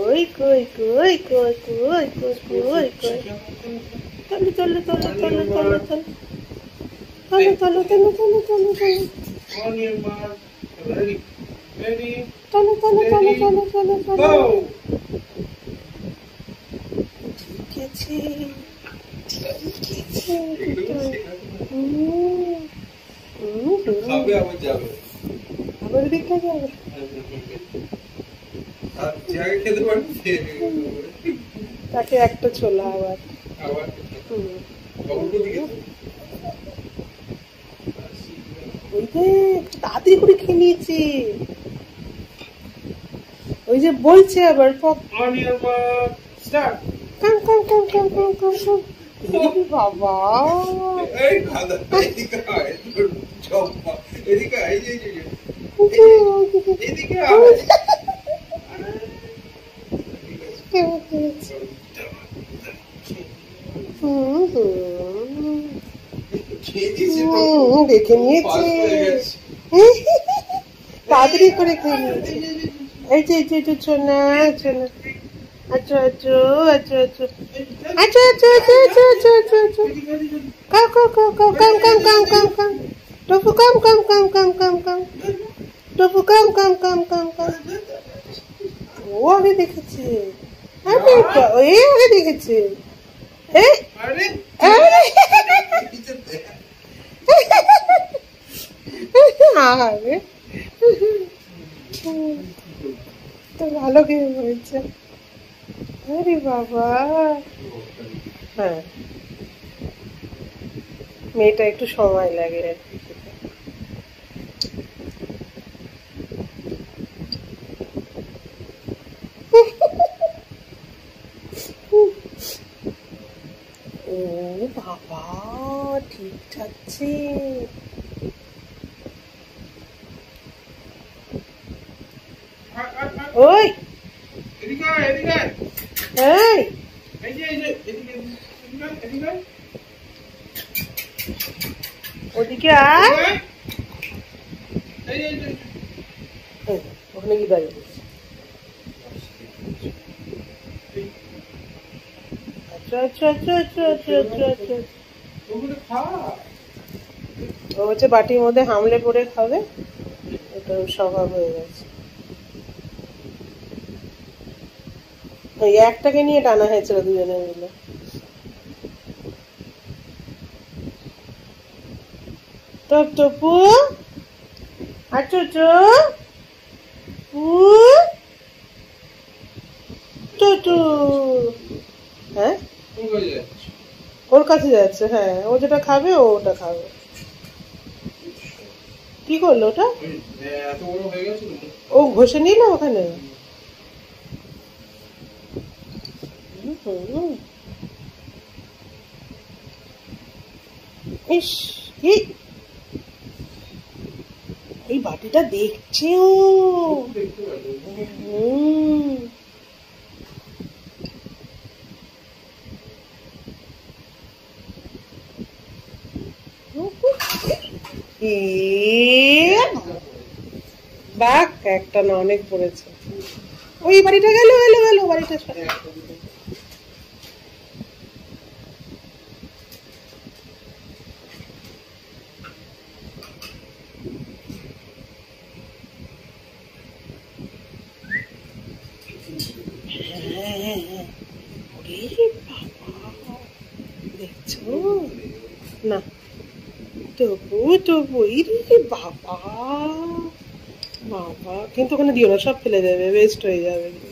ওই কই কই কই কই কই কই কই চলো চলো চলো চলো চলো চলো চলো চলো চলো চলো চলো চলো চলো চলো চলো চলো চলো চলো ঠিক আছে আবার দেখা যাবে তাকে একটা ছোলা আবার ওই যে তাড়াতাড়ি করে খেয়ে নিয়েছে ওই যে বলছে আবার কাম কাম কাম কাম কাম কাম কাম বাবা দেখে নিয়েছে তাড়াতাড়ি করে খেয়ে নিয়েছে এই যে ছোনা ছোনা আচ্ছা আচ্ছা আচ্ছা আচ্ছা আচ্ছা আচ্ছা আচ্ছা আচ্ছা আচ্ছা আচ্ছা কাম কাম কাম কাম কাম কাম কাম কাম টপু কাম কাম কাম কাম কাম কাম টপু কাম কাম কাম কাম কাম ও আগে দেখেছে আরে ওই আগে দেখেছে আরে তো ভালো খেয়ে হয়েছে আরে বাবা হ্যাঁ মেয়েটা একটু সময় লাগে আর কি ও বাবা ঠিক যাচ্ছে ওই ওদিকে আয় ওখানে কি দাঁড়িয়ে আচ্ছা আচ্ছা আচ্ছা আচ্ছা আচ্ছা আচ্ছা আচ্ছা ও হচ্ছে বাটির মধ্যে হামলে পড়ে খাবে এটা স্বভাব হয়ে গেছে ওই একটাকে নিয়ে টানা হয়েছিল দুজনে মিলে টপু আচ্ছা টু হ্যাঁ ওর কাছে যাচ্ছে হ্যাঁ ও যেটা খাবে ও ওটা খাবে কি করলো ওটা ও ঘষে নিল ওখানে ইস এই বাটিটা দেখছে ও বাঘ একটা না অনেক পড়েছে ওই বাড়িটা গেল বাড়িটা দেখছো না তবু বাবা বাবা কিন্তু ওখানে দিও না সব ফেলে যাবে ওয়েস্ট হয়ে যাবে